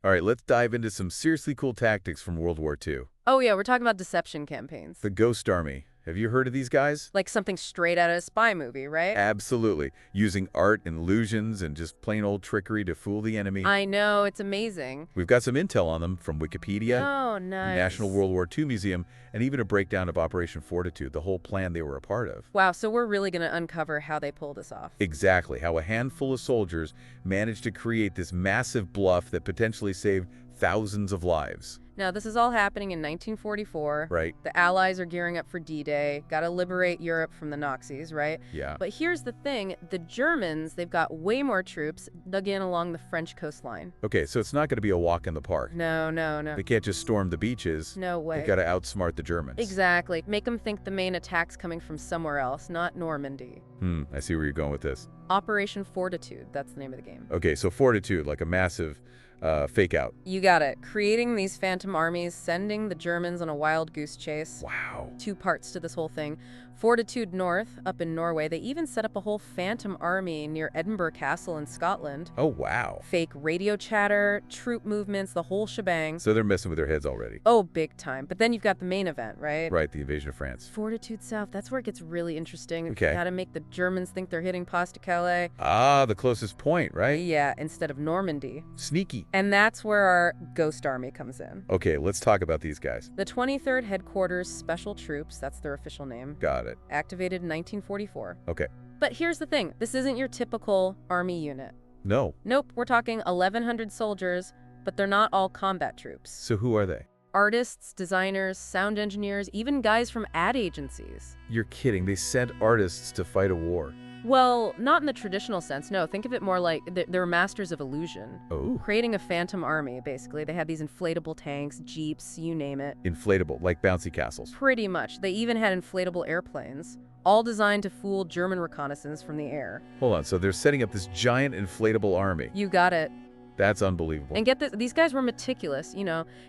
All right, let's dive into some seriously cool tactics from World War II. Oh yeah, we're talking about deception campaigns. The Ghost Army. Have you heard of these guys? Like something straight out of a spy movie, right? Absolutely. Using art and illusions and just plain old trickery to fool the enemy. I know, it's amazing. We've got some intel on them from Wikipedia, Oh, the nice. National World War II Museum, and even a breakdown of Operation Fortitude, the whole plan they were a part of. Wow, so we're really going to uncover how they pulled this off. Exactly, how a handful of soldiers managed to create this massive bluff that potentially saved thousands of lives. Now, this is all happening in 1944. Right. The Allies are gearing up for D-Day. Got to liberate Europe from the Nazis, right? Yeah. But here's the thing. The Germans, they've got way more troops dug in along the French coastline. Okay, so it's not going to be a walk in the park. No, no, no. They can't just storm the beaches. No way. They've got to outsmart the Germans. Exactly. Make them think the main attack's coming from somewhere else, not Normandy. I see where you're going with this. Operation Fortitude, that's the name of the game. Okay, so Fortitude, like a massive fake out. You got it. Creating these phantom armies, sending the Germans on a wild goose chase. Wow. Two parts to this whole thing. Fortitude North, up in Norway, they even set up a whole phantom army near Edinburgh Castle in Scotland. Oh, wow. Fake radio chatter, troop movements, the whole shebang. So they're messing with their heads already. Oh, big time. But then you've got the main event, right? Right, the invasion of France. Fortitude South, that's where it gets really interesting. Okay. Gotta make the Germans think they're hitting Pas de Calais. Ah, the closest point, right? Yeah, instead of Normandy. Sneaky. And that's where our Ghost Army comes in. Okay, let's talk about these guys. The 23rd Headquarters Special Troops, that's their official name, Got it. activated in 1944. Okay. But here's the thing, this isn't your typical army unit. No. Nope, we're talking 1,100 soldiers, but they're not all combat troops. So who are they? Artists, designers, sound engineers, even guys from ad agencies. You're kidding. They sent artists to fight a war. Well, not in the traditional sense, no. Think of it more like they're masters of illusion. Oh. Creating a phantom army, basically. They had these inflatable tanks, jeeps, you name it. Inflatable, like bouncy castles. Pretty much. They even had inflatable airplanes, all designed to fool German reconnaissance from the air. Hold on, so they're setting up this giant inflatable army. You got it. That's unbelievable. And get this, these guys were meticulous,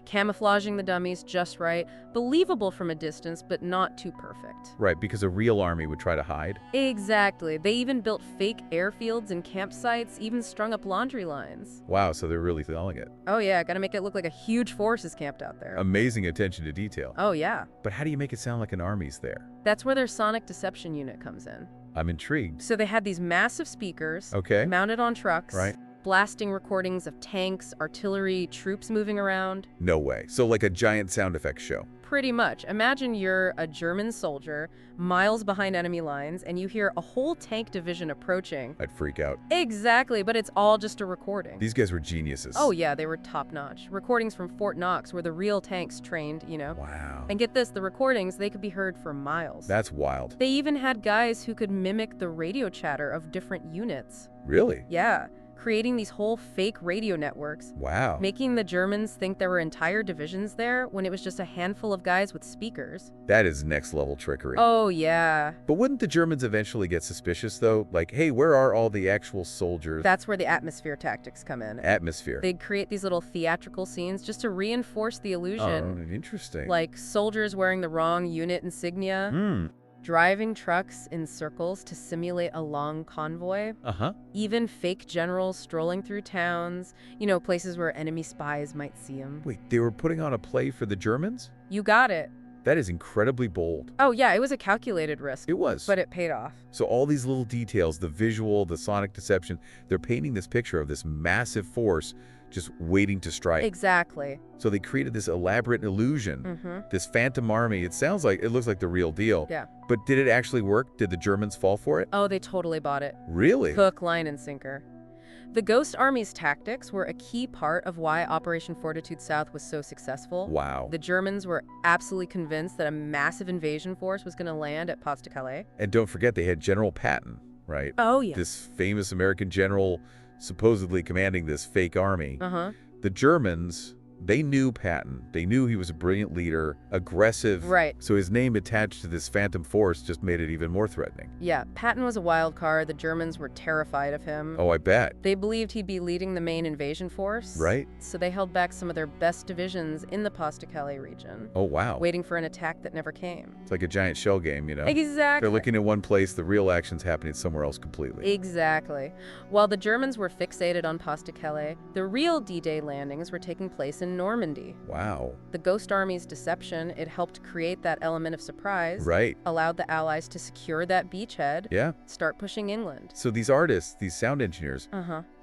camouflaging the dummies just right, believable from a distance, but not too perfect. Right, because a real army would try to hide. Exactly. They even built fake airfields and campsites, even strung up laundry lines. Wow, so they're really selling it. Oh yeah, gotta make it look like a huge force is camped out there. Amazing attention to detail. Oh yeah. But how do you make it sound like an army's there? That's where their sonic deception unit comes in. I'm intrigued. So they had these massive speakers, Okay. mounted on trucks, Right. blasting recordings of tanks, artillery, troops moving around. No way. So like a giant sound effects show. Pretty much. Imagine you're a German soldier, miles behind enemy lines, and you hear a whole tank division approaching. I'd freak out. Exactly, but it's all just a recording. These guys were geniuses. Oh yeah, they were top-notch. Recordings from Fort Knox where the real tanks trained, Wow. And get this, the recordings, they could be heard for miles. That's wild. They even had guys who could mimic the radio chatter of different units. Really? Yeah, creating these whole fake radio networks, Wow. making the Germans think there were entire divisions there when it was just a handful of guys with speakers. That is next level trickery. Oh yeah. But wouldn't the Germans eventually get suspicious though? Like, hey, where are all the actual soldiers? That's where the atmosphere tactics come in. Atmosphere. They'd create these little theatrical scenes just to reinforce the illusion. Oh, interesting. Like soldiers wearing the wrong unit insignia, driving trucks in circles to simulate a long convoy, Uh-huh. even fake generals strolling through towns, places where enemy spies might see them. Wait, they were putting on a play for the Germans? You got it. That is incredibly bold. Oh yeah, it was a calculated risk. It was. But it paid off. So all these little details, the visual, the sonic deception, they're painting this picture of this massive force just waiting to strike. Exactly. So they created this elaborate illusion, this phantom army. It looks like the real deal. Yeah. But did it actually work? Did the Germans fall for it? Oh, they totally bought it. Really? Hook, line, and sinker. The Ghost Army's tactics were a key part of why Operation Fortitude South was so successful. Wow. The Germans were absolutely convinced that a massive invasion force was going to land at Pas de Calais. And don't forget, they had General Patton, right? Oh, yeah. This famous American general supposedly commanding this fake army. Uh-huh. The Germans, They knew Patton. They knew he was a brilliant leader, aggressive. Right. So his name attached to this phantom force just made it even more threatening. Yeah, Patton was a wild card. The Germans were terrified of him. Oh, I bet. They believed he'd be leading the main invasion force. Right. So they held back some of their best divisions in the Pas-de-Calais region. Oh, wow. Waiting for an attack that never came. It's like a giant shell game, you know? Exactly. They're looking at one place, the real action's happening somewhere else completely. Exactly. While the Germans were fixated on Pas-de-Calais, the real D-Day landings were taking place in Normandy. Wow. The Ghost Army's deception, it helped create that element of surprise. Right. Allowed the Allies to secure that beachhead. Yeah. Start pushing inland. So these artists, these sound engineers,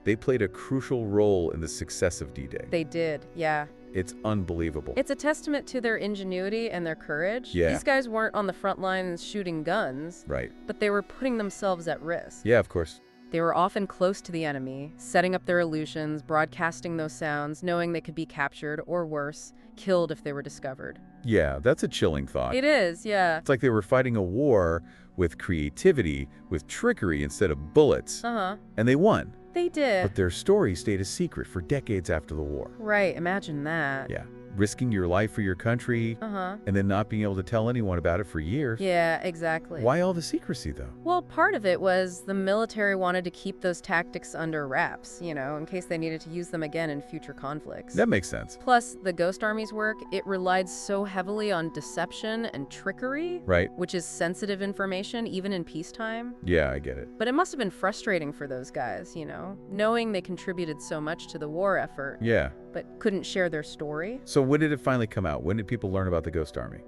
they played a crucial role in the success of D-Day. They did, yeah. It's unbelievable. It's a testament to their ingenuity and their courage. Yeah. These guys weren't on the front lines shooting guns. Right. But they were putting themselves at risk. Yeah, of course. They were often close to the enemy, setting up their illusions, broadcasting those sounds, knowing they could be captured, or worse, killed if they were discovered. Yeah, that's a chilling thought. It is, yeah. It's like they were fighting a war with creativity, with trickery instead of bullets. And they won. They did. But their story stayed a secret for decades after the war. Right, imagine that. Yeah. Risking your life for your country, and then not being able to tell anyone about it for years. Yeah, exactly. Why all the secrecy, though? Well, part of it was the military wanted to keep those tactics under wraps, you know, in case they needed to use them again in future conflicts. That makes sense. Plus, the Ghost Army's work, it relied so heavily on deception and trickery, Right. which is sensitive information, even in peacetime. Yeah, I get it. But it must have been frustrating for those guys, you know, knowing they contributed so much to the war effort, Yeah. but couldn't share their story. So when did it finally come out? When did people learn about the Ghost Army?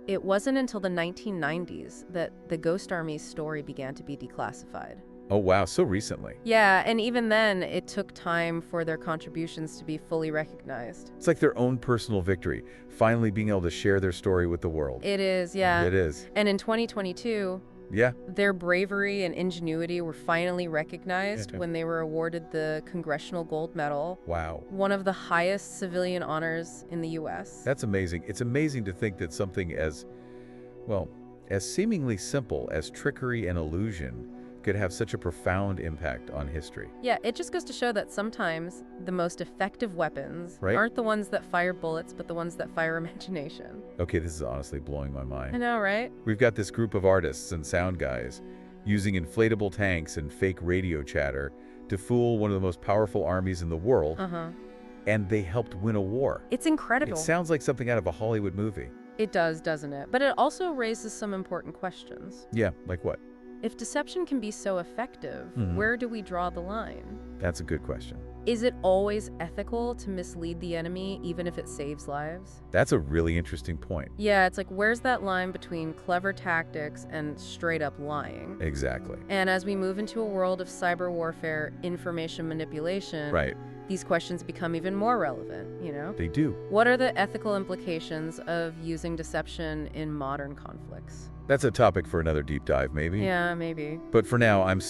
It wasn't until the 1990s that the Ghost Army's story began to be declassified. Oh, wow, so recently. Yeah, and even then, it took time for their contributions to be fully recognized. It's like their own personal victory, finally being able to share their story with the world. It is, yeah. It is. And in 2022, Yeah. their bravery and ingenuity were finally recognized when they were awarded the Congressional Gold Medal, Wow. one of the highest civilian honors in the U.S. That's amazing. It's amazing to think that something as, well, as seemingly simple as trickery and illusion could have such a profound impact on history. Yeah, it just goes to show that sometimes the most effective weapons Right. aren't the ones that fire bullets, but the ones that fire imagination. Okay, this is honestly blowing my I mind. know, right? We've got this group of artists and sound guys using inflatable tanks and fake radio chatter to fool one of the most powerful armies in the world, and they helped win a war. It's incredible. It sounds like something out of a Hollywood movie. It does, doesn't it? But it also raises some important questions. Yeah, like what? If deception can be so effective, where do we draw the line? That's a good question. Is it always ethical to mislead the enemy, even if it saves lives? That's a really interesting point. Yeah, it's like, where's that line between clever tactics and straight up lying? Exactly. And as we move into a world of cyber warfare, information manipulation, Right. these questions become even more relevant, you know? They do. What are the ethical implications of using deception in modern conflicts? That's a topic for another deep dive, maybe. Yeah, maybe. But for now, I'm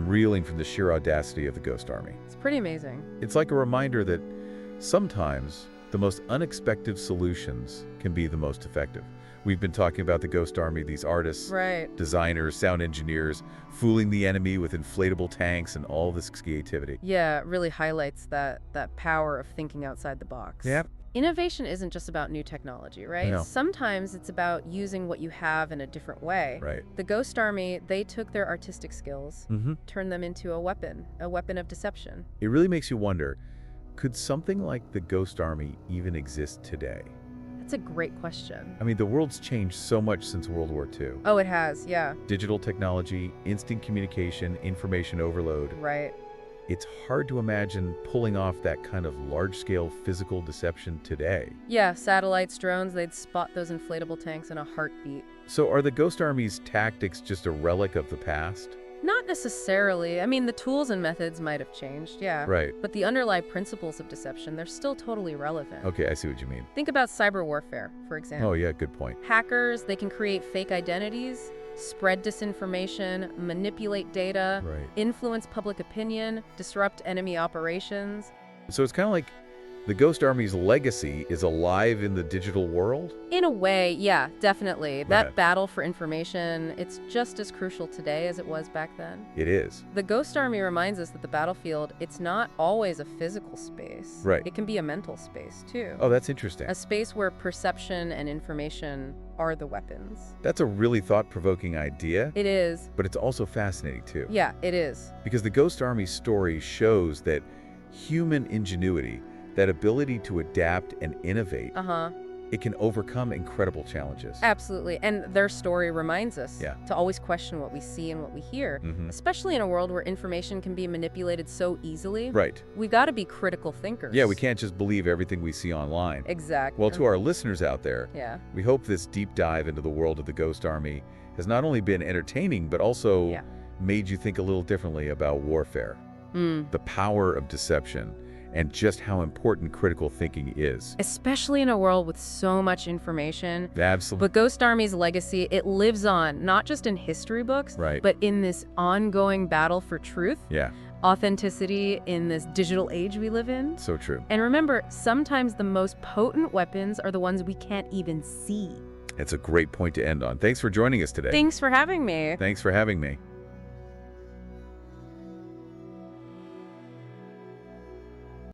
reeling from the sheer audacity of the Ghost Army. It's pretty amazing. It's like a reminder that sometimes the most unexpected solutions can be the most effective. We've been talking about the Ghost Army, these artists, Right. designers, sound engineers, fooling the enemy with inflatable tanks and all this creativity. Yeah, it really highlights that power of thinking outside the box. Yep. Innovation isn't just about new technology, right? No. Sometimes it's about using what you have in a different way. Right. The Ghost Army, they took their artistic skills, Mm-hmm. turned them into a weapon of deception. It really makes you wonder, could something like the Ghost Army even exist today? That's a great question. I mean, the world's changed so much since World War II. Oh, it has, yeah. Digital technology, instant communication, information overload. Right. It's hard to imagine pulling off that kind of large-scale physical deception today. Yeah, satellites, drones, they'd spot those inflatable tanks in a heartbeat. So are the Ghost Army's tactics just a relic of the past? Not necessarily. I mean, the tools and methods might have changed, yeah. Right. But the underlying principles of deception, they're still totally relevant. Okay, I see what you mean. Think about cyber warfare, for example. Oh yeah, good point. Hackers, they can create fake identities, spread disinformation, manipulate data, Right. influence public opinion, disrupt enemy operations. So it's kind of like The Ghost Army's legacy is alive in the digital world? In a way, yeah, definitely. That Right. battle for information, it's just as crucial today as it was back then. It is. The Ghost Army reminds us that the battlefield, it's not always a physical space. Right. It can be a mental space, too. Oh, that's interesting. A space where perception and information are the weapons. That's a really thought-provoking idea, It is. but it's also fascinating too. Yeah, it is. Because the Ghost Army story shows that human ingenuity, that ability to adapt and innovate, Uh-huh. it can overcome incredible challenges. Absolutely. And their story reminds us Yeah. to always question what we see and what we hear, Mhm. especially in a world where information can be manipulated so easily. Right. We got to be critical thinkers. Yeah, we can't just believe everything we see online. Exactly. Well, to our listeners out there, Yeah. we hope this deep dive into the world of the Ghost Army has not only been entertaining, but also Yeah. made you think a little differently about warfare, the power of deception, and just how important critical thinking is. Especially in a world with so much information. Absolutely. But Ghost Army's legacy, it lives on, not just in history books, Right. but in this ongoing battle for truth, Yeah, authenticity in this digital age we live in. so true. And remember, sometimes the most potent weapons are the ones we can't even see. It's a great point to end on. Thanks for joining us today. Thanks for having me. Thanks for having me.